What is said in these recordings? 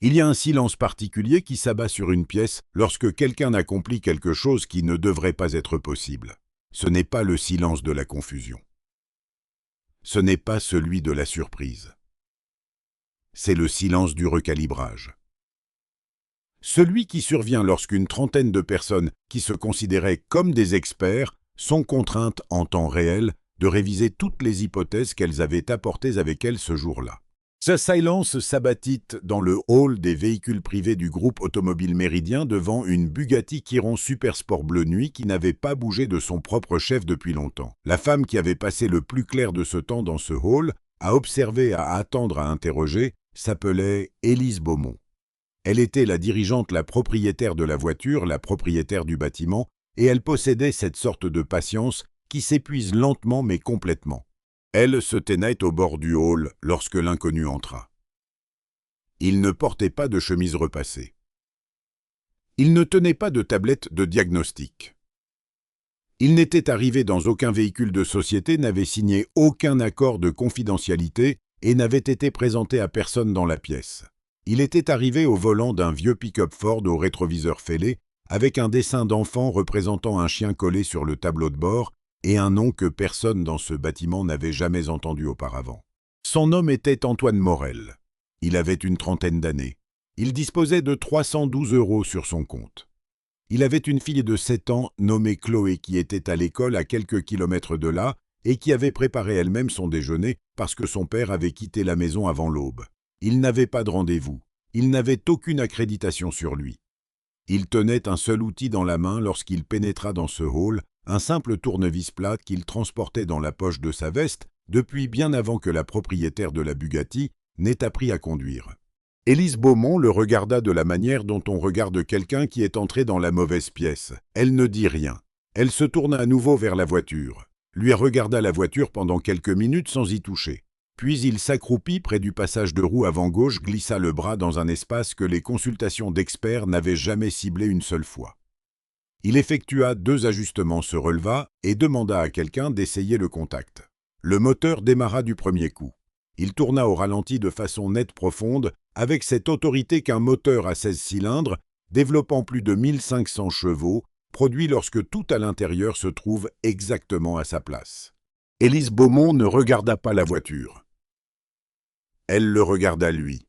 Il y a un silence particulier qui s'abat sur une pièce lorsque quelqu'un accomplit quelque chose qui ne devrait pas être possible. Ce n'est pas le silence de la confusion. Ce n'est pas celui de la surprise. C'est le silence du recalibrage. Celui qui survient lorsqu'une trentaine de personnes qui se considéraient comme des experts sont contraintes en temps réel de réviser toutes les hypothèses qu'elles avaient apportées avec elles ce jour-là. Ce silence s'abattit dans le hall des véhicules privés du groupe automobile Méridien devant une Bugatti Chiron Supersport bleu nuit qui n'avait pas bougé de son propre chef depuis longtemps. La femme qui avait passé le plus clair de ce temps dans ce hall, à observer, à attendre, à interroger, s'appelait Élise Beaumont. Elle était la dirigeante, la propriétaire de la voiture, la propriétaire du bâtiment, et elle possédait cette sorte de patience qui s'épuise lentement mais complètement. Elle se tenait au bord du hall lorsque l'inconnu entra. Il ne portait pas de chemise repassée. Il ne tenait pas de tablette de diagnostic. Il n'était arrivé dans aucun véhicule de société, n'avait signé aucun accord de confidentialité et n'avait été présenté à personne dans la pièce. Il était arrivé au volant d'un vieux pick-up Ford au rétroviseur fêlé, avec un dessin d'enfant représentant un chien collé sur le tableau de bord et un nom que personne dans ce bâtiment n'avait jamais entendu auparavant. Son nom était Antoine Morel. Il avait une trentaine d'années. Il disposait de 312 € sur son compte. Il avait une fille de 7 ans nommée Chloé qui était à l'école à quelques kilomètres de là et qui avait préparé elle-même son déjeuner parce que son père avait quitté la maison avant l'aube. Il n'avait pas de rendez-vous. Il n'avait aucune accréditation sur lui. Il tenait un seul outil dans la main lorsqu'il pénétra dans ce hall, un simple tournevis plate qu'il transportait dans la poche de sa veste depuis bien avant que la propriétaire de la Bugatti n'ait appris à conduire. Élise Beaumont le regarda de la manière dont on regarde quelqu'un qui est entré dans la mauvaise pièce. Elle ne dit rien. Elle se tourna à nouveau vers la voiture, lui regarda la voiture pendant quelques minutes sans y toucher. Puis il s'accroupit près du passage de roue avant gauche, glissa le bras dans un espace que les consultations d'experts n'avaient jamais ciblé une seule fois. Il effectua 2 ajustements, se releva et demanda à quelqu'un d'essayer le contact. Le moteur démarra du premier coup. Il tourna au ralenti de façon nette, profonde, avec cette autorité qu'un moteur à 16 cylindres, développant plus de 1500 chevaux, produit lorsque tout à l'intérieur se trouve exactement à sa place. Élise Beaumont ne regarda pas la voiture. Elle le regarda lui.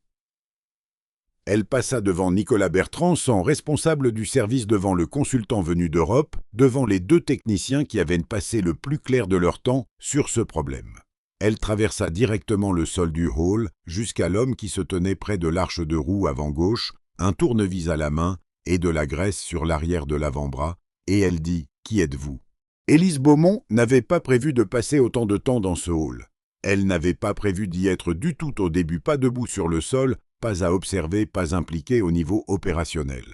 Elle passa devant Nicolas Bertrand, son responsable du service, devant le consultant venu d'Europe, devant les 2 techniciens qui avaient passé le plus clair de leur temps sur ce problème. Elle traversa directement le sol du hall jusqu'à l'homme qui se tenait près de l'arche de roue avant gauche, un tournevis à la main et de la graisse sur l'arrière de l'avant-bras, et elle dit « Qui êtes-vous » Élise Beaumont n'avait pas prévu de passer autant de temps dans ce hall. Elle n'avait pas prévu d'y être du tout au début, pas debout sur le sol, pas à observer, pas impliquée au niveau opérationnel.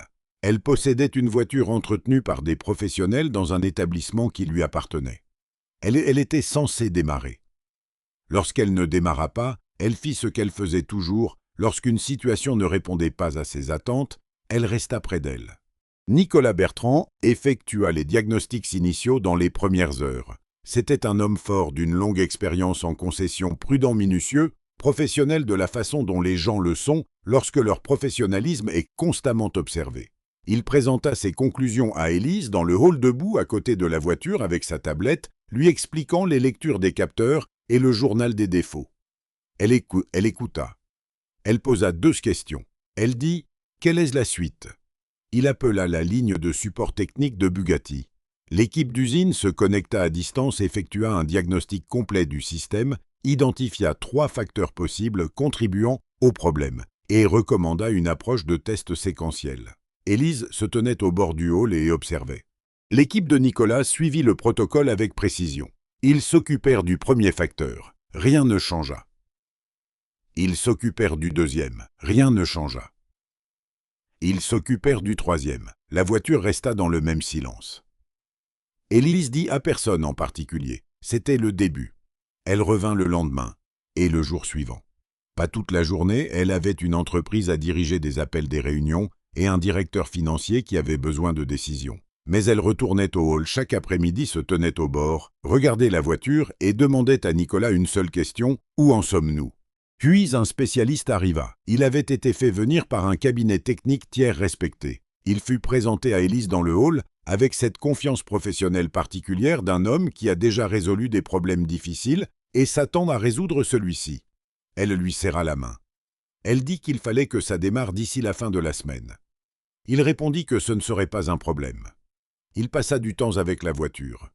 Elle possédait une voiture entretenue par des professionnels dans un établissement qui lui appartenait. Elle était censée démarrer. Lorsqu'elle ne démarra pas, elle fit ce qu'elle faisait toujours. Lorsqu'une situation ne répondait pas à ses attentes, elle resta près d'elle. Nicolas Bertrand effectua les diagnostics initiaux dans les premières heures. C'était un homme fort d'une longue expérience en concession, prudent, minutieux, professionnel de la façon dont les gens le sont lorsque leur professionnalisme est constamment observé. Il présenta ses conclusions à Élise dans le hall debout à côté de la voiture avec sa tablette, lui expliquant les lectures des capteurs et le journal des défauts. Elle écouta. Elle posa 2 questions. Elle dit « Quelle est la suite ?» Il appela la ligne de support technique de Bugatti. L'équipe d'usine se connecta à distance, effectua un diagnostic complet du système, identifia 3 facteurs possibles contribuant au problème et recommanda une approche de test séquentiel. Élise se tenait au bord du hall et observait. L'équipe de Nicolas suivit le protocole avec précision. Ils s'occupèrent du premier facteur. Rien ne changea. Ils s'occupèrent du deuxième. Rien ne changea. Ils s'occupèrent du troisième. La voiture resta dans le même silence. Élise dit à personne en particulier. C'était le début. Elle revint le lendemain et le jour suivant. Pas toute la journée, elle avait une entreprise à diriger, des appels, des réunions et un directeur financier qui avait besoin de décisions. Mais elle retournait au hall chaque après-midi, se tenait au bord, regardait la voiture et demandait à Nicolas une seule question : où en sommes-nous ? Puis un spécialiste arriva. Il avait été fait venir par un cabinet technique tiers respecté. Il fut présenté à Élise dans le hall avec cette confiance professionnelle particulière d'un homme qui a déjà résolu des problèmes difficiles et s'attend à résoudre celui-ci. Elle lui serra la main. Elle dit qu'il fallait que ça démarre d'ici la fin de la semaine. Il répondit que ce ne serait pas un problème. Il passa du temps avec la voiture.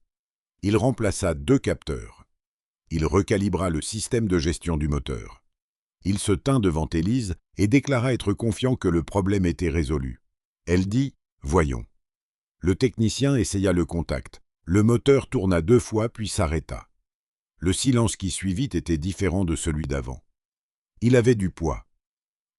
Il remplaça 2 capteurs. Il recalibra le système de gestion du moteur. Il se tint devant Élise et déclara être confiant que le problème était résolu. Elle dit « Voyons ». Le technicien essaya le contact. Le moteur tourna 2 fois puis s'arrêta. Le silence qui suivit était différent de celui d'avant. Il avait du poids.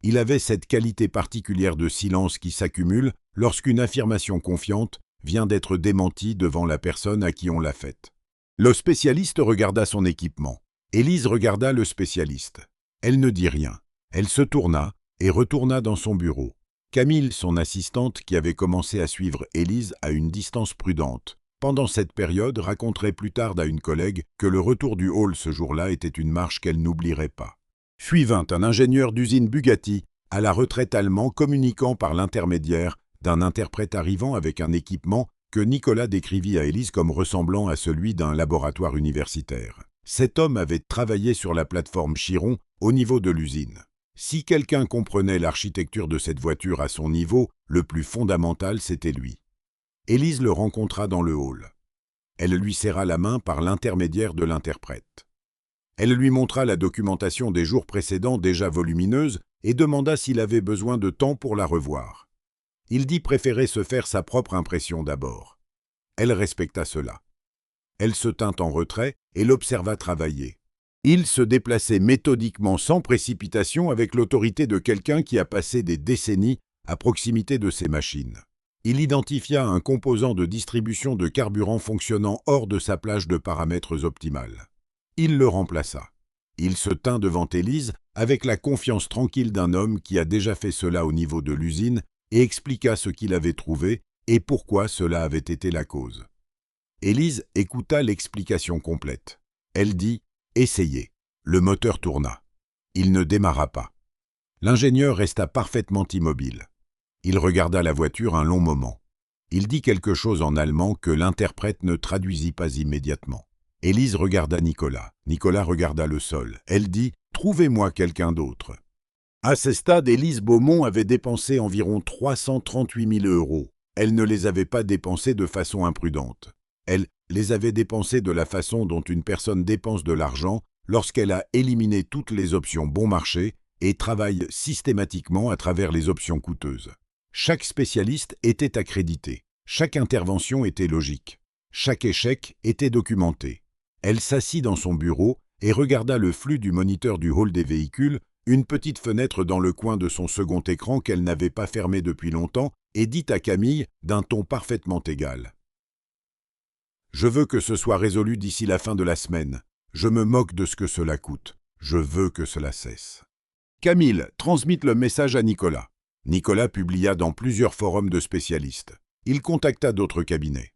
Il avait cette qualité particulière de silence qui s'accumule lorsqu'une affirmation confiante vient d'être démentie devant la personne à qui on l'a faite. Le spécialiste regarda son équipement. Élise regarda le spécialiste. Elle ne dit rien. Elle se tourna et retourna dans son bureau. Camille, son assistante, qui avait commencé à suivre Élise à une distance prudente, pendant cette période, raconterait plus tard à une collègue que le retour du hall ce jour-là était une marche qu'elle n'oublierait pas. Suivant un ingénieur d'usine Bugatti, à la retraite allemand communiquant par l'intermédiaire d'un interprète arrivant avec un équipement que Nicolas décrivit à Élise comme ressemblant à celui d'un laboratoire universitaire. Cet homme avait travaillé sur la plateforme Chiron au niveau de l'usine. Si quelqu'un comprenait l'architecture de cette voiture à son niveau, le plus fondamental, c'était lui. Élise le rencontra dans le hall. Elle lui serra la main par l'intermédiaire de l'interprète. Elle lui montra la documentation des jours précédents déjà volumineuse et demanda s'il avait besoin de temps pour la revoir. Il dit préférer se faire sa propre impression d'abord. Elle respecta cela. Elle se tint en retrait et l'observa travailler. Il se déplaçait méthodiquement sans précipitation avec l'autorité de quelqu'un qui a passé des décennies à proximité de ses machines. Il identifia un composant de distribution de carburant fonctionnant hors de sa plage de paramètres optimale. Il le remplaça. Il se tint devant Élise avec la confiance tranquille d'un homme qui a déjà fait cela au niveau de l'usine et expliqua ce qu'il avait trouvé et pourquoi cela avait été la cause. Élise écouta l'explication complète. Elle dit « Essayez ». Le moteur tourna. Il ne démarra pas. L'ingénieur resta parfaitement immobile. Il regarda la voiture un long moment. Il dit quelque chose en allemand que l'interprète ne traduisit pas immédiatement. Élise regarda Nicolas. Nicolas regarda le sol. Elle dit « Trouvez-moi quelqu'un d'autre ». À ce stade, Élise Beaumont avait dépensé environ 338 000 €. Elle ne les avait pas dépensés de façon imprudente. Elle les avait dépensés de la façon dont une personne dépense de l'argent lorsqu'elle a éliminé toutes les options bon marché et travaille systématiquement à travers les options coûteuses. Chaque spécialiste était accrédité. Chaque intervention était logique. Chaque échec était documenté. Elle s'assit dans son bureau et regarda le flux du moniteur du hall des véhicules, une petite fenêtre dans le coin de son second écran qu'elle n'avait pas fermé depuis longtemps, et dit à Camille d'un ton parfaitement égal. « Je veux que ce soit résolu d'ici la fin de la semaine. Je me moque de ce que cela coûte. Je veux que cela cesse. » Camille transmit le message à Nicolas. Nicolas publia dans plusieurs forums de spécialistes. Il contacta d'autres cabinets.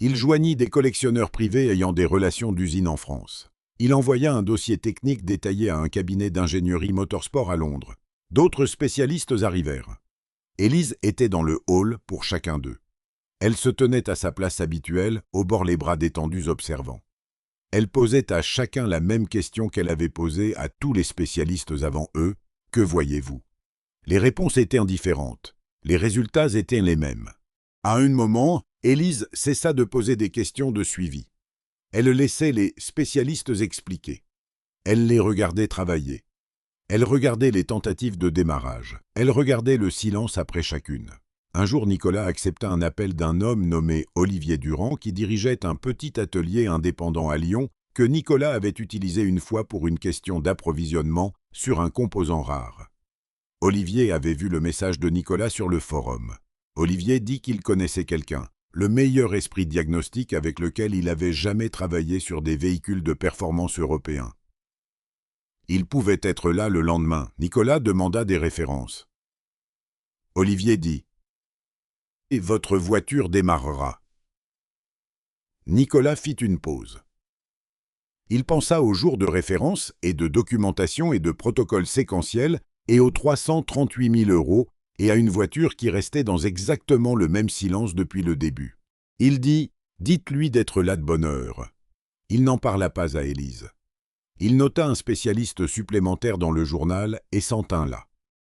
Il joignit des collectionneurs privés ayant des relations d'usine en France. Il envoya un dossier technique détaillé à un cabinet d'ingénierie motorsport à Londres. D'autres spécialistes arrivèrent. Élise était dans le hall pour chacun d'eux. Elle se tenait à sa place habituelle, au bord les bras détendus observant. Elle posait à chacun la même question qu'elle avait posée à tous les spécialistes avant eux. « Que voyez-vous » Les réponses étaient indifférentes. Les résultats étaient les mêmes. À un moment, Élise cessa de poser des questions de suivi. Elle laissait les spécialistes expliquer. Elle les regardait travailler. Elle regardait les tentatives de démarrage. Elle regardait le silence après chacune. Un jour, Nicolas accepta un appel d'un homme nommé Olivier Durand qui dirigeait un petit atelier indépendant à Lyon que Nicolas avait utilisé une fois pour une question d'approvisionnement sur un composant rare. Olivier avait vu le message de Nicolas sur le forum. Olivier dit qu'il connaissait quelqu'un, le meilleur esprit diagnostique avec lequel il avait jamais travaillé sur des véhicules de performance européens. Il pouvait être là le lendemain. Nicolas demanda des références. Olivier dit « Et votre voiture démarrera ». Nicolas fit une pause. Il pensa aux jours de référence et de documentation et de protocoles séquentiels et aux 338 000 € et à une voiture qui restait dans exactement le même silence depuis le début. Il dit « Dites-lui d'être là de bonne heure ». Il n'en parla pas à Élise. Il nota un spécialiste supplémentaire dans le journal et s'en tint là.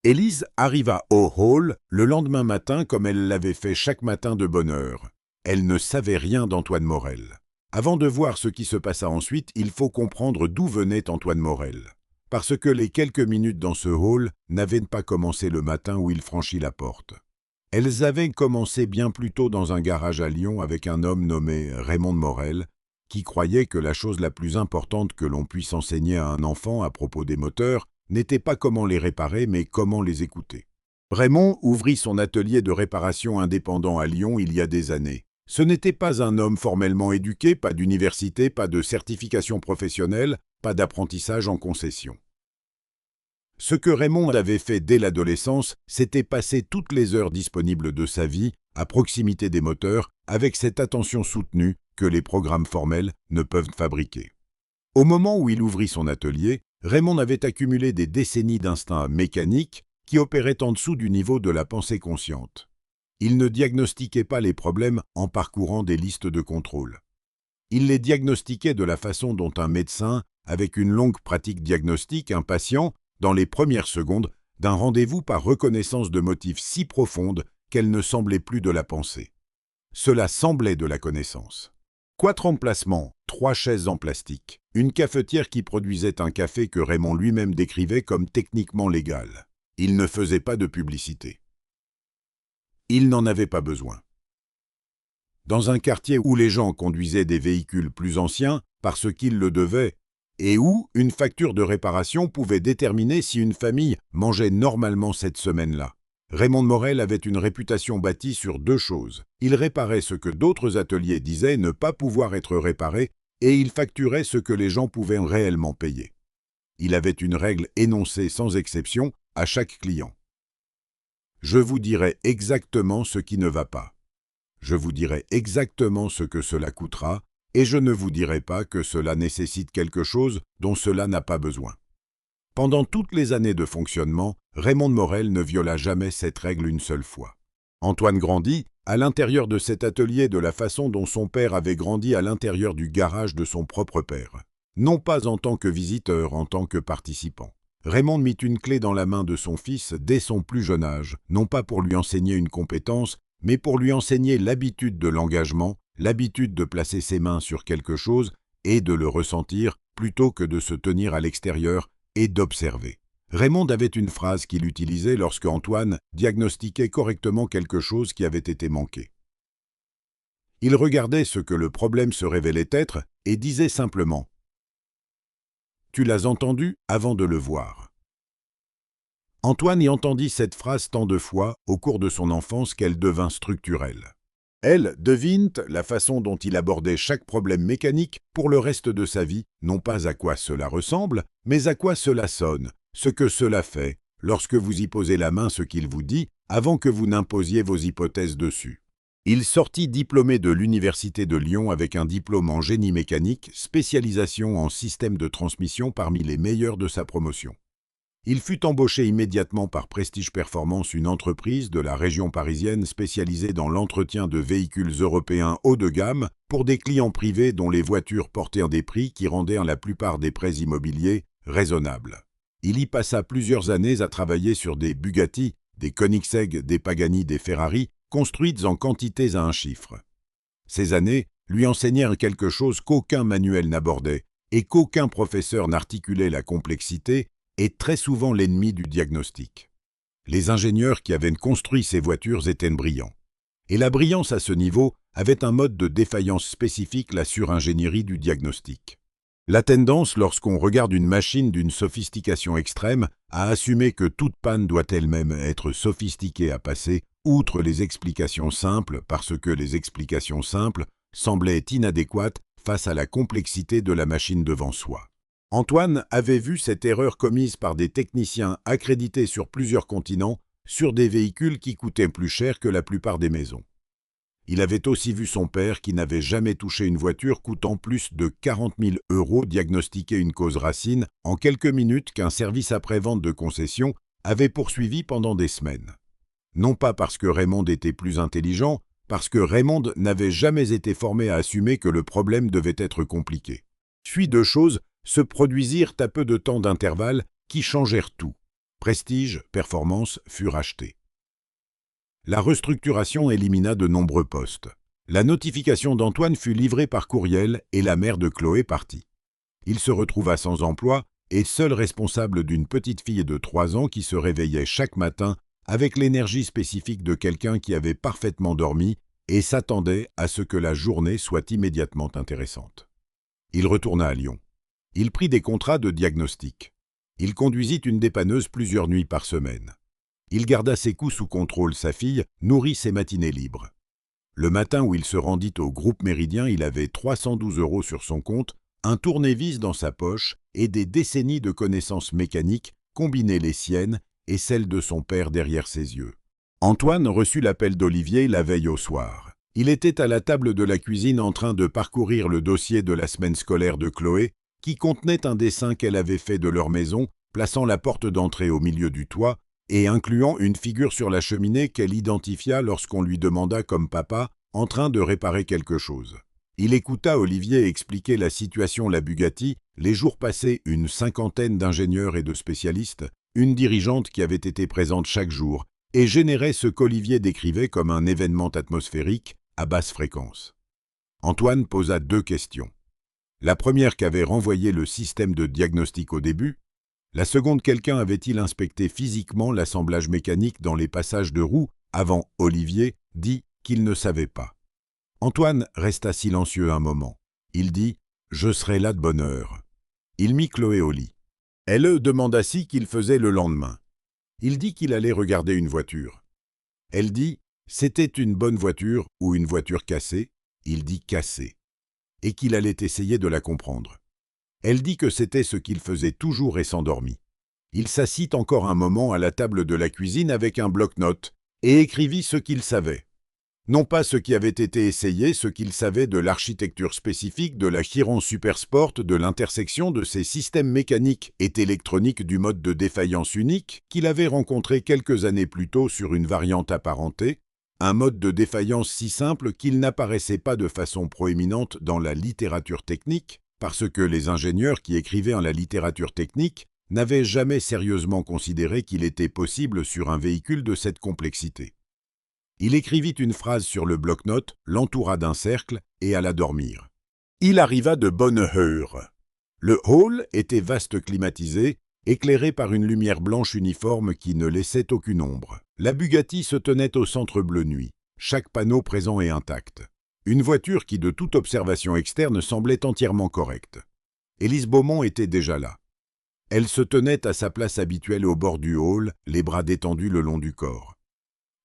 Élise arriva au hall le lendemain matin comme elle l'avait fait chaque matin de bonne heure. Elle ne savait rien d'Antoine Morel. Avant de voir ce qui se passa ensuite, il faut comprendre d'où venait Antoine Morel. Parce que les quelques minutes dans ce hall n'avaient pas commencé le matin où il franchit la porte. Elles avaient commencé bien plus tôt dans un garage à Lyon avec un homme nommé Raymond Morel, qui croyait que la chose la plus importante que l'on puisse enseigner à un enfant à propos des moteurs n'était pas comment les réparer, mais comment les écouter. Raymond ouvrit son atelier de réparation indépendant à Lyon il y a des années. Ce n'était pas un homme formellement éduqué, pas d'université, pas de certification professionnelle, pas d'apprentissage en concession. Ce que Raymond avait fait dès l'adolescence, c'était passer toutes les heures disponibles de sa vie à proximité des moteurs, avec cette attention soutenue que les programmes formels ne peuvent fabriquer. Au moment où il ouvrit son atelier, Raymond avait accumulé des décennies d'instinct mécanique qui opéraient en dessous du niveau de la pensée consciente. Il ne diagnostiquait pas les problèmes en parcourant des listes de contrôle. Il les diagnostiquait de la façon dont un médecin, avec une longue pratique diagnostique, un patient, dans les premières secondes, d'un rendez-vous par reconnaissance de motifs si profondes qu'elle ne semblait plus de la pensée. Cela semblait de la connaissance. 4 emplacements, 3 chaises en plastique, une cafetière qui produisait un café que Raymond lui-même décrivait comme techniquement légal. Il ne faisait pas de publicité. Il n'en avait pas besoin. Dans un quartier où les gens conduisaient des véhicules plus anciens parce qu'ils le devaient, et où une facture de réparation pouvait déterminer si une famille mangeait normalement cette semaine-là. Raymond Morel avait une réputation bâtie sur 2 choses. Il réparait ce que d'autres ateliers disaient ne pas pouvoir être réparé et il facturait ce que les gens pouvaient réellement payer. Il avait une règle énoncée sans exception à chaque client. Je vous dirai exactement ce qui ne va pas. Je vous dirai exactement ce que cela coûtera et je ne vous dirai pas que cela nécessite quelque chose dont cela n'a pas besoin. Pendant toutes les années de fonctionnement, Raymond Morel ne viola jamais cette règle une seule fois. Antoine grandit à l'intérieur de cet atelier de la façon dont son père avait grandi à l'intérieur du garage de son propre père. Non pas en tant que visiteur, en tant que participant. Raymond mit une clé dans la main de son fils dès son plus jeune âge, non pas pour lui enseigner une compétence, mais pour lui enseigner l'habitude de l'engagement, l'habitude de placer ses mains sur quelque chose et de le ressentir plutôt que de se tenir à l'extérieur et d'observer. Raymond avait une phrase qu'il utilisait lorsque Antoine diagnostiquait correctement quelque chose qui avait été manqué. Il regardait ce que le problème se révélait être et disait simplement « Tu l'as entendu avant de le voir ». Antoine y entendit cette phrase tant de fois au cours de son enfance qu'elle devint structurelle. Elle devine la façon dont il abordait chaque problème mécanique pour le reste de sa vie, non pas à quoi cela ressemble, mais à quoi cela sonne, ce que cela fait, lorsque vous y posez la main ce qu'il vous dit, avant que vous n'imposiez vos hypothèses dessus. Il sortit diplômé de l'Université de Lyon avec un diplôme en génie mécanique, spécialisation en système de transmission parmi les meilleurs de sa promotion. Il fut embauché immédiatement par Prestige Performance, une entreprise de la région parisienne spécialisée dans l'entretien de véhicules européens haut de gamme pour des clients privés dont les voitures portaient des prix qui rendaient la plupart des prêts immobiliers raisonnables. Il y passa plusieurs années à travailler sur des Bugatti, des Koenigsegg, des Pagani, des Ferrari, construites en quantités à un chiffre. Ces années lui enseignèrent quelque chose qu'aucun manuel n'abordait et qu'aucun professeur n'articulait: la complexité est très souvent l'ennemi du diagnostic. Les ingénieurs qui avaient construit ces voitures étaient brillants. Et la brillance à ce niveau avait un mode de défaillance spécifique, la suringénierie du diagnostic. La tendance, lorsqu'on regarde une machine d'une sophistication extrême, à assumer que toute panne doit elle-même être sophistiquée à passer outre les explications simples parce que les explications simples semblaient inadéquates face à la complexité de la machine devant soi. Antoine avait vu cette erreur commise par des techniciens accrédités sur plusieurs continents sur des véhicules qui coûtaient plus cher que la plupart des maisons. Il avait aussi vu son père, qui n'avait jamais touché une voiture coûtant plus de 40 000 €, diagnostiquer une cause racine en quelques minutes qu'un service après-vente de concession avait poursuivi pendant des semaines. Non pas parce que Raymond était plus intelligent, parce que Raymond n'avait jamais été formé à assumer que le problème devait être compliqué. Puis deux choses se produisirent à peu de temps d'intervalle qui changèrent tout. Prestige, performance furent achetés. La restructuration élimina de nombreux postes. La notification d'Antoine fut livrée par courriel et la mère de Chloé partit. Il se retrouva sans emploi et seul responsable d'une petite fille de 3 ans qui se réveillait chaque matin avec l'énergie spécifique de quelqu'un qui avait parfaitement dormi et s'attendait à ce que la journée soit immédiatement intéressante. Il retourna à Lyon. Il prit des contrats de diagnostic. Il conduisit une dépanneuse plusieurs nuits par semaine. Il garda ses coups sous contrôle, sa fille nourrit ses matinées libres. Le matin où il se rendit au groupe Méridien, il avait 312 € sur son compte, un tournevis dans sa poche et des décennies de connaissances mécaniques combinées les siennes et celles de son père derrière ses yeux. Antoine reçut l'appel d'Olivier la veille au soir. Il était à la table de la cuisine en train de parcourir le dossier de la semaine scolaire de Chloé, qui contenait un dessin qu'elle avait fait de leur maison, plaçant la porte d'entrée au milieu du toit et incluant une figure sur la cheminée qu'elle identifia lorsqu'on lui demanda comme papa, en train de réparer quelque chose. Il écouta Olivier expliquer la situation la Bugatti, les jours passés une cinquantaine d'ingénieurs et de spécialistes, une dirigeante qui avait été présente chaque jour, et générait ce qu'Olivier décrivait comme un événement atmosphérique à basse fréquence. Antoine posa 2 questions. La première qu'avait renvoyé le système de diagnostic au début. La seconde, quelqu'un avait-il inspecté physiquement l'assemblage mécanique dans les passages de roues avant Olivier dit qu'il ne savait pas. Antoine resta silencieux un moment. Il dit « Je serai là de bonne heure ». Il mit Chloé au lit. Elle demanda si qu'il faisait le lendemain. Il dit qu'il allait regarder une voiture. Elle dit « C'était une bonne voiture ou une voiture cassée ?» Il dit « cassée » et qu'il allait essayer de la comprendre. Elle dit que c'était ce qu'il faisait toujours et s'endormit. Il s'assit encore un moment à la table de la cuisine avec un bloc-notes et écrivit ce qu'il savait. Non pas ce qui avait été essayé, ce qu'il savait de l'architecture spécifique de la Chiron Supersport, de l'intersection de ces systèmes mécaniques et électroniques du mode de défaillance unique qu'il avait rencontré quelques années plus tôt sur une variante apparentée, un mode de défaillance si simple qu'il n'apparaissait pas de façon proéminente dans la littérature technique, parce que les ingénieurs qui écrivaient en la littérature technique n'avaient jamais sérieusement considéré qu'il était possible sur un véhicule de cette complexité. Il écrivit une phrase sur le bloc-notes, l'entoura d'un cercle et alla dormir. Il arriva de bonne heure. Le hall était vaste climatisé, éclairé par une lumière blanche uniforme qui ne laissait aucune ombre. La Bugatti se tenait au centre bleu nuit, chaque panneau présent et intact. Une voiture qui, de toute observation externe, semblait entièrement correcte. Élise Beaumont était déjà là. Elle se tenait à sa place habituelle au bord du hall, les bras détendus le long du corps.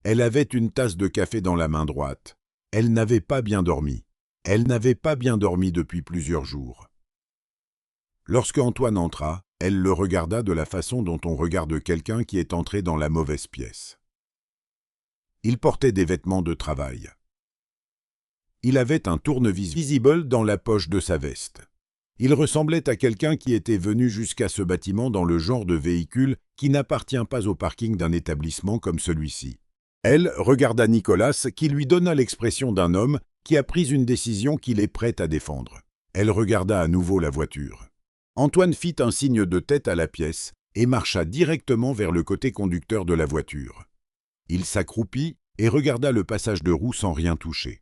Elle avait une tasse de café dans la main droite. Elle n'avait pas bien dormi. Elle n'avait pas bien dormi depuis plusieurs jours. Lorsque Antoine entra, elle le regarda de la façon dont on regarde quelqu'un qui est entré dans la mauvaise pièce. Il portait des vêtements de travail. Il avait un tournevis visible dans la poche de sa veste. Il ressemblait à quelqu'un qui était venu jusqu'à ce bâtiment dans le genre de véhicule qui n'appartient pas au parking d'un établissement comme celui-ci. Elle regarda Nicolas qui lui donna l'expression d'un homme qui a pris une décision qu'il est prêt à défendre. Elle regarda à nouveau la voiture. Antoine fit un signe de tête à la pièce et marcha directement vers le côté conducteur de la voiture. Il s'accroupit et regarda le passage de roue sans rien toucher.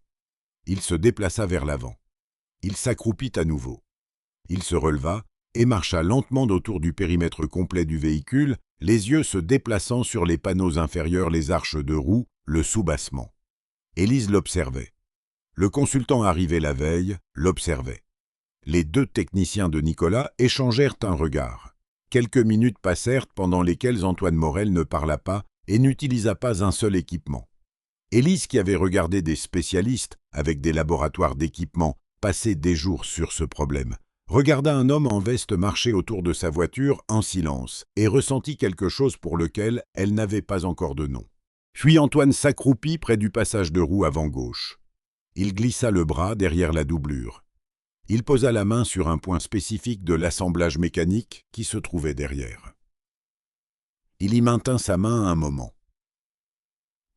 Il se déplaça vers l'avant. Il s'accroupit à nouveau. Il se releva et marcha lentement autour du périmètre complet du véhicule, les yeux se déplaçant sur les panneaux inférieurs, les arches de roue, le soubassement. Élise l'observait. Le consultant arrivé la veille l'observait. Les 2 techniciens de Nicolas échangèrent un regard. Quelques minutes passèrent pendant lesquelles Antoine Morel ne parla pas et n'utilisa pas un seul équipement. Élise, qui avait regardé des spécialistes avec des laboratoires d'équipement passer des jours sur ce problème, regarda un homme en veste marcher autour de sa voiture en silence et ressentit quelque chose pour lequel elle n'avait pas encore de nom. Puis Antoine s'accroupit près du passage de roue avant gauche. Il glissa le bras derrière la doublure. Il posa la main sur un point spécifique de l'assemblage mécanique qui se trouvait derrière. Il y maintint sa main un moment.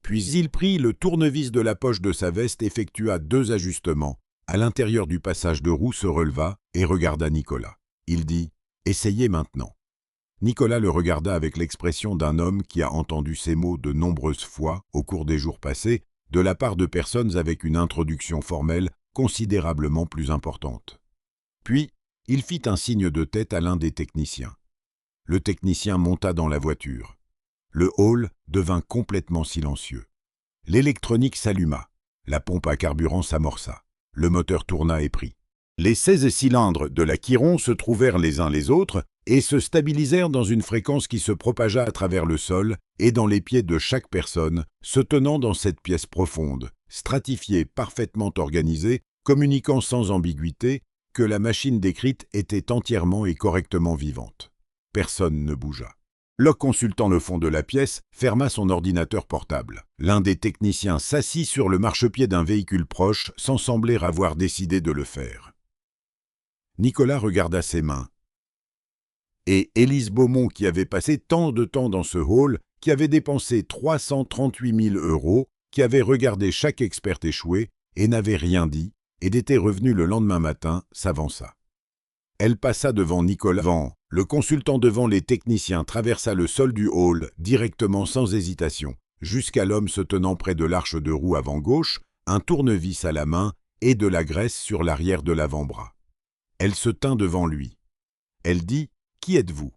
Puis il prit le tournevis de la poche de sa veste, effectua 2 ajustements. À l'intérieur du passage de roue se releva et regarda Nicolas. Il dit « Essayez maintenant ». Nicolas le regarda avec l'expression d'un homme qui a entendu ces mots de nombreuses fois au cours des jours passés, de la part de personnes avec une introduction formelle considérablement plus importante. Puis, il fit un signe de tête à l'un des techniciens. Le technicien monta dans la voiture. Le hall devint complètement silencieux. L'électronique s'alluma. La pompe à carburant s'amorça. Le moteur tourna et prit. Les 16 cylindres de la Chiron se trouvèrent les uns les autres et se stabilisèrent dans une fréquence qui se propagea à travers le sol et dans les pieds de chaque personne, se tenant dans cette pièce profonde, stratifiée, parfaitement organisée, communiquant sans ambiguïté que la machine décrite était entièrement et correctement vivante. Personne ne bougea. Locke, consultant le fond de la pièce, ferma son ordinateur portable. L'un des techniciens s'assit sur le marchepied d'un véhicule proche sans sembler avoir décidé de le faire. Nicolas regarda ses mains. Et Élise Beaumont, qui avait passé tant de temps dans ce hall, qui avait dépensé 338 000 €, qui avait regardé chaque expert échouer et n'avait rien dit, et était revenue le lendemain matin, s'avança. Elle passa devant Nicolas, le consultant devant les techniciens traversa le sol du hall directement sans hésitation, jusqu'à l'homme se tenant près de l'arche de roue avant gauche, un tournevis à la main et de la graisse sur l'arrière de l'avant-bras. Elle se tint devant lui. Elle dit « Qui êtes-vous »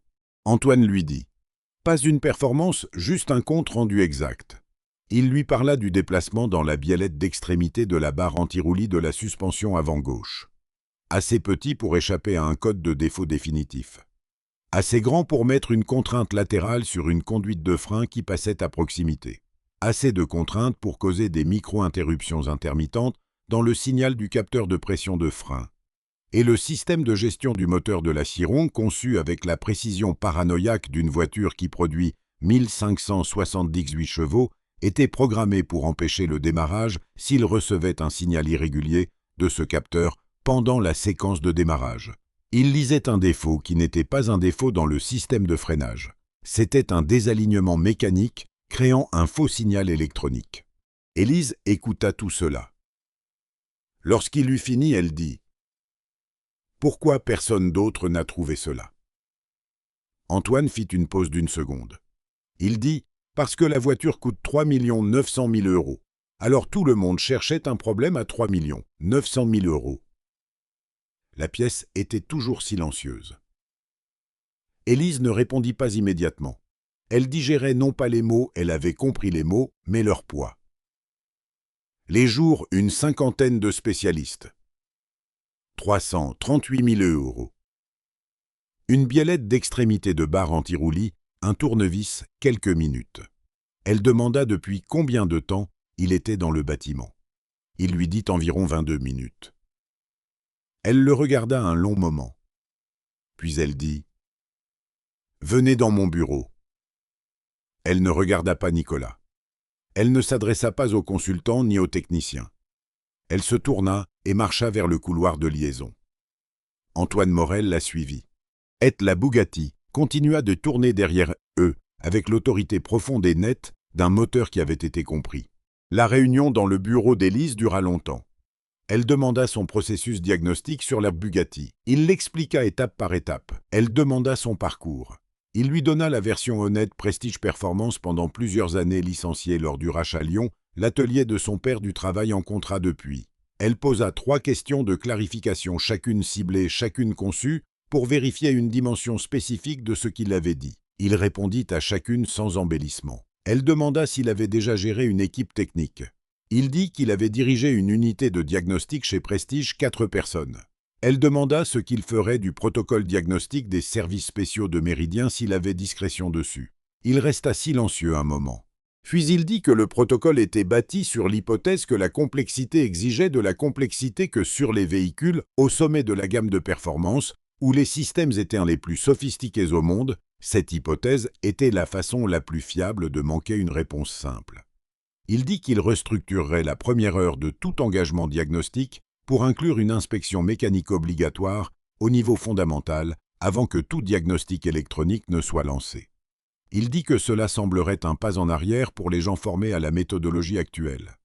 Antoine lui dit « Pas une performance, juste un compte rendu exact ». Il lui parla du déplacement dans la biellette d'extrémité de la barre anti-roulis de la suspension avant gauche. Assez petit pour échapper à un code de défaut définitif. Assez grand pour mettre une contrainte latérale sur une conduite de frein qui passait à proximité. Assez de contraintes pour causer des micro-interruptions intermittentes dans le signal du capteur de pression de frein. Et le système de gestion du moteur de la Chiron, conçu avec la précision paranoïaque d'une voiture qui produit 1578 chevaux, était programmé pour empêcher le démarrage s'il recevait un signal irrégulier de ce capteur pendant la séquence de démarrage. Il lisait un défaut qui n'était pas un défaut dans le système de freinage. C'était un désalignement mécanique créant un faux signal électronique. Élise écouta tout cela. Lorsqu'il eut fini, elle dit « Pourquoi personne d'autre n'a trouvé cela ?» Antoine fit une pause d'1 seconde. Il dit « Parce que la voiture coûte 3 900 000 €. Alors tout le monde cherchait un problème à 3 900 000 €. La pièce était toujours silencieuse. Élise ne répondit pas immédiatement. Elle digérait non pas les mots, elle avait compris les mots, mais leur poids. Les jours, une 50aine de spécialistes. 338 000 €. Une biellette d'extrémité de barre anti-roulis, un tournevis, quelques minutes. Elle demanda depuis combien de temps il était dans le bâtiment. Il lui dit environ 22 minutes. Elle le regarda un long moment. Puis elle dit « Venez dans mon bureau ». Elle ne regarda pas Nicolas. Elle ne s'adressa pas au consultant ni au technicien. Elle se tourna et marcha vers le couloir de liaison. Antoine Morel la suivit. La Bugatti continua de tourner derrière eux, avec l'autorité profonde et nette d'un moteur qui avait été compris. La réunion dans le bureau d'Élise dura longtemps. Elle demanda son processus diagnostique sur la Bugatti. Il l'expliqua étape par étape. Elle demanda son parcours. Il lui donna la version honnête Prestige Performance pendant plusieurs années licenciée lors du rachat Lyon, l'atelier de son père du travail en contrat depuis. Elle posa 3 questions de clarification, chacune ciblée, chacune conçue, pour vérifier une dimension spécifique de ce qu'il avait dit. Il répondit à chacune sans embellissement. Elle demanda s'il avait déjà géré une équipe technique. Il dit qu'il avait dirigé une unité de diagnostic chez Prestige 4 personnes. Elle demanda ce qu'il ferait du protocole diagnostic des services spéciaux de Méridien s'il avait discrétion dessus. Il resta silencieux un moment. Puis il dit que le protocole était bâti sur l'hypothèse que la complexité exigeait de la complexité que sur les véhicules au sommet de la gamme de performance, où les systèmes étaient les plus sophistiqués au monde. Cette hypothèse était la façon la plus fiable de manquer une réponse simple. Il dit qu'il restructurerait la première heure de tout engagement diagnostique pour inclure une inspection mécanique obligatoire au niveau fondamental avant que tout diagnostic électronique ne soit lancé. Il dit que cela semblerait un pas en arrière pour les gens formés à la méthodologie actuelle.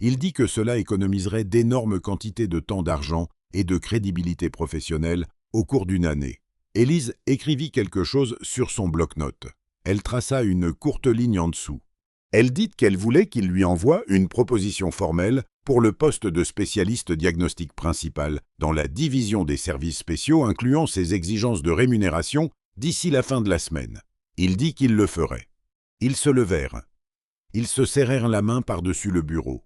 Il dit que cela économiserait d'énormes quantités de temps, d'argent et de crédibilité professionnelle au cours d'une année. Élise écrivit quelque chose sur son bloc-notes. Elle traça une courte ligne en dessous. Elle dit qu'elle voulait qu'il lui envoie une proposition formelle pour le poste de spécialiste diagnostic principal dans la division des services spéciaux incluant ses exigences de rémunération d'ici la fin de la semaine. Il dit qu'il le ferait. Ils se levèrent. Ils se serrèrent la main par-dessus le bureau.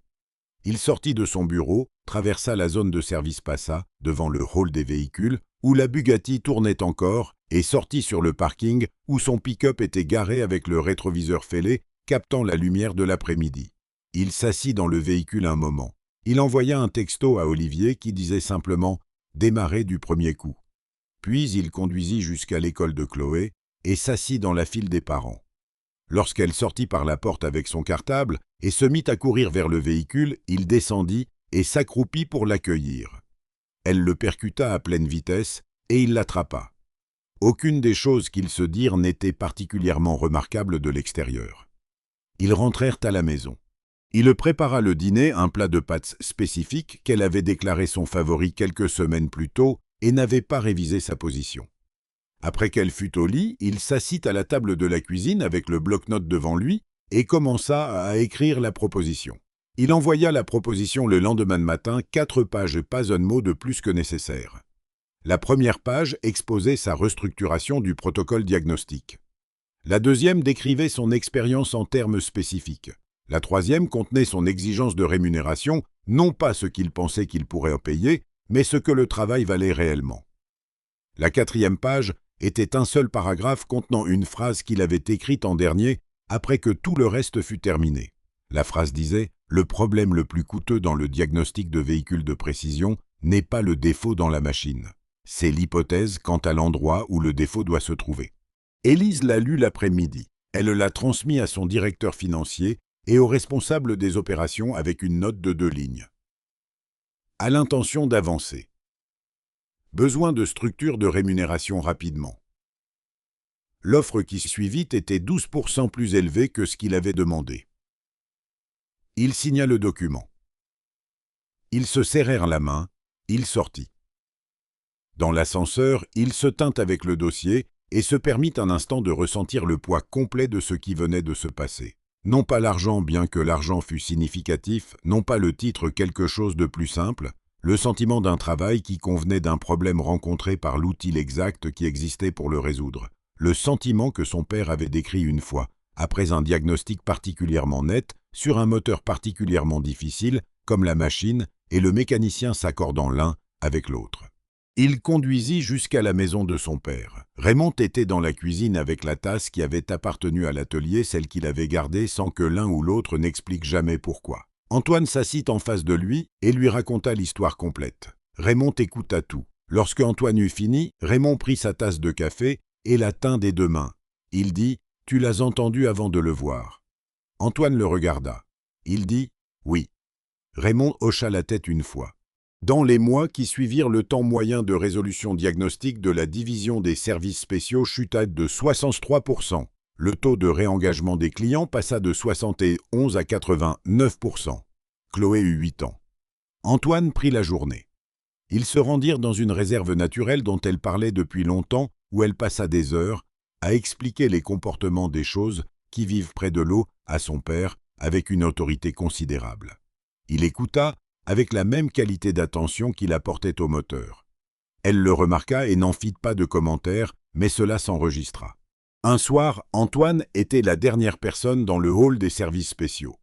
Il sortit de son bureau, traversa la zone de service Passa, devant le hall des véhicules, où la Bugatti tournait encore, et sortit sur le parking où son pick-up était garé avec le rétroviseur fêlé, captant la lumière de l'après-midi. Il s'assit dans le véhicule un moment. Il envoya un texto à Olivier qui disait simplement « Démarrer du premier coup ». Puis il conduisit jusqu'à l'école de Chloé et s'assit dans la file des parents. Lorsqu'elle sortit par la porte avec son cartable et se mit à courir vers le véhicule, il descendit et s'accroupit pour l'accueillir. Elle le percuta à pleine vitesse et il l'attrapa. Aucune des choses qu'ils se dirent n'était particulièrement remarquable de l'extérieur. Ils rentrèrent à la maison. Il prépara le dîner, un plat de pâtes spécifique qu'elle avait déclaré son favori quelques semaines plus tôt et n'avait pas révisé sa position. Après qu'elle fut au lit, il s'assit à la table de la cuisine avec le bloc-notes devant lui et commença à écrire la proposition. Il envoya la proposition le lendemain matin, 4 pages, pas un mot de plus que nécessaire. La première page exposait sa restructuration du protocole diagnostique. La deuxième décrivait son expérience en termes spécifiques. La troisième contenait son exigence de rémunération, non pas ce qu'il pensait qu'il pourrait en payer, mais ce que le travail valait réellement. La quatrième page était un seul paragraphe contenant une phrase qu'il avait écrite en dernier après que tout le reste fut terminé. La phrase disait « Le problème le plus coûteux dans le diagnostic de véhicules de précision n'est pas le défaut dans la machine. C'est l'hypothèse quant à l'endroit où le défaut doit se trouver. » Élise l'a lu l'après-midi. Elle l'a transmis à son directeur financier et au responsable des opérations avec une note de 2 lignes. À l'intention d'avancer. Besoin de structure de rémunération rapidement. L'offre qui suivit était 12% plus élevée que ce qu'il avait demandé. Il signa le document. Ils se serrèrent la main, il sortit. Dans l'ascenseur, il se tint avec le dossier et se permit un instant de ressentir le poids complet de ce qui venait de se passer. Non pas l'argent, bien que l'argent fût significatif, non pas le titre quelque chose de plus simple, le sentiment d'un travail qui convenait d'un problème rencontré par l'outil exact qui existait pour le résoudre, le sentiment que son père avait décrit une fois, après un diagnostic particulièrement net, sur un moteur particulièrement difficile, comme la machine, et le mécanicien s'accordant l'un avec l'autre. Il conduisit jusqu'à la maison de son père. Raymond était dans la cuisine avec la tasse qui avait appartenu à l'atelier, celle qu'il avait gardée sans que l'un ou l'autre n'explique jamais pourquoi. Antoine s'assit en face de lui et lui raconta l'histoire complète. Raymond écouta tout. Lorsque Antoine eut fini, Raymond prit sa tasse de café et la tint des 2 mains. Il dit « Tu l'as entendu avant de le voir ». Antoine le regarda. Il dit « Oui ». Raymond hocha la tête une fois. Dans les mois qui suivirent, le temps moyen de résolution diagnostique de la division des services spéciaux chuta de 63%. Le taux de réengagement des clients passa de 71 à 89%. Chloé eut 8 ans. Antoine prit la journée. Ils se rendirent dans une réserve naturelle dont elle parlait depuis longtemps, où elle passa des heures à expliquer les comportements des choses qui vivent près de l'eau à son père avec une autorité considérable. Il écouta avec la même qualité d'attention qu'il apportait au moteur. Elle le remarqua et n'en fit pas de commentaires, mais cela s'enregistra. Un soir, Antoine était la dernière personne dans le hall des services spéciaux.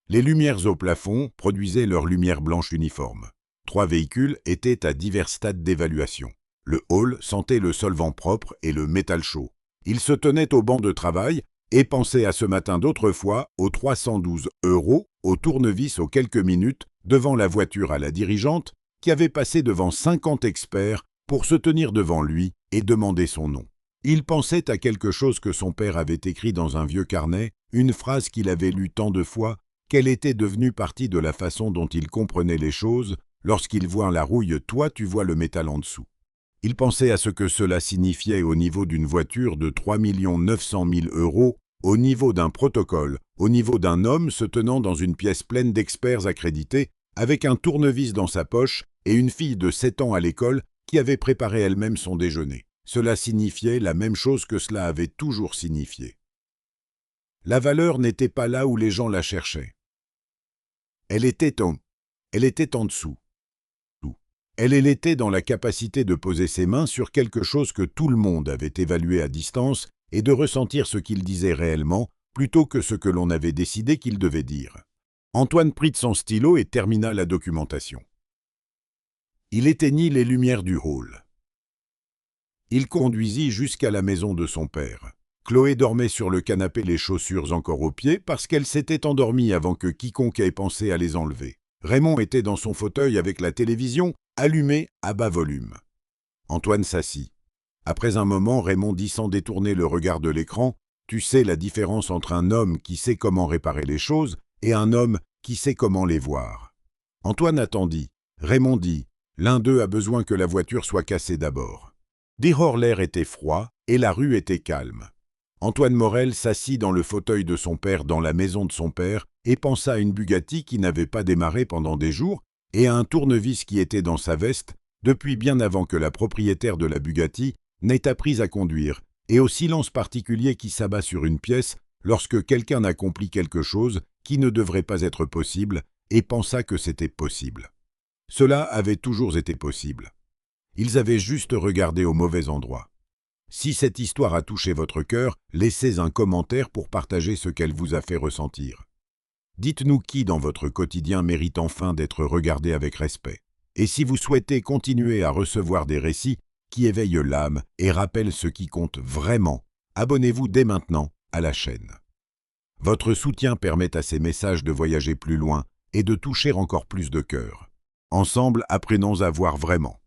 Les lumières au plafond produisaient leur lumière blanche uniforme. 3 véhicules étaient à divers stades d'évaluation. Le hall sentait le solvant propre et le métal chaud. Il se tenait au banc de travail et pensait à ce matin d'autrefois aux 312 €, au tournevis aux quelques minutes, devant la voiture à la dirigeante, qui avait passé devant 50 experts pour se tenir devant lui et demander son nom. Il pensait à quelque chose que son père avait écrit dans un vieux carnet, une phrase qu'il avait lue tant de fois qu'elle était devenue partie de la façon dont il comprenait les choses. Lorsqu'il voit la rouille, toi tu vois le métal en dessous. Il pensait à ce que cela signifiait au niveau d'une voiture de 3 900 000 €, au niveau d'un protocole, au niveau d'un homme se tenant dans une pièce pleine d'experts accrédités, avec un tournevis dans sa poche et une fille de 7 ans à l'école qui avait préparé elle-même son déjeuner. Cela signifiait la même chose que cela avait toujours signifié. La valeur n'était pas là où les gens la cherchaient. Elle était en dessous. Elle était dans la capacité de poser ses mains sur quelque chose que tout le monde avait évalué à distance et de ressentir ce qu'il disait réellement, plutôt que ce que l'on avait décidé qu'il devait dire. Antoine prit son stylo et termina la documentation. Il éteignit les lumières du hall. Il conduisit jusqu'à la maison de son père. Chloé dormait sur le canapé, les chaussures encore aux pieds, parce qu'elle s'était endormie avant que quiconque ait pensé à les enlever. Raymond était dans son fauteuil avec la télévision allumée à bas volume. Antoine s'assit. Après un moment, Raymond dit sans détourner le regard de l'écran, « Tu sais la différence entre un homme qui sait comment réparer les choses et un homme qui sait comment les voir. » Antoine attendit. Raymond dit, « L'un d'eux a besoin que la voiture soit cassée d'abord. » Dehors, l'air était froid et la rue était calme. Antoine Morel s'assit dans le fauteuil de son père dans la maison de son père et pensa à une Bugatti qui n'avait pas démarré pendant des jours et à un tournevis qui était dans sa veste depuis bien avant que la propriétaire de la Bugatti n'ait appris à conduire, et au silence particulier qui s'abat sur une pièce lorsque quelqu'un accomplit quelque chose qui ne devrait pas être possible et pensa que c'était possible. Cela avait toujours été possible. Ils avaient juste regardé au mauvais endroit. Si cette histoire a touché votre cœur, laissez un commentaire pour partager ce qu'elle vous a fait ressentir. Dites-nous qui dans votre quotidien mérite enfin d'être regardé avec respect. Et si vous souhaitez continuer à recevoir des récits qui éveillent l'âme et rappellent ce qui compte vraiment, abonnez-vous dès maintenant à la chaîne. Votre soutien permet à ces messages de voyager plus loin et de toucher encore plus de cœurs. Ensemble, apprenons à voir vraiment.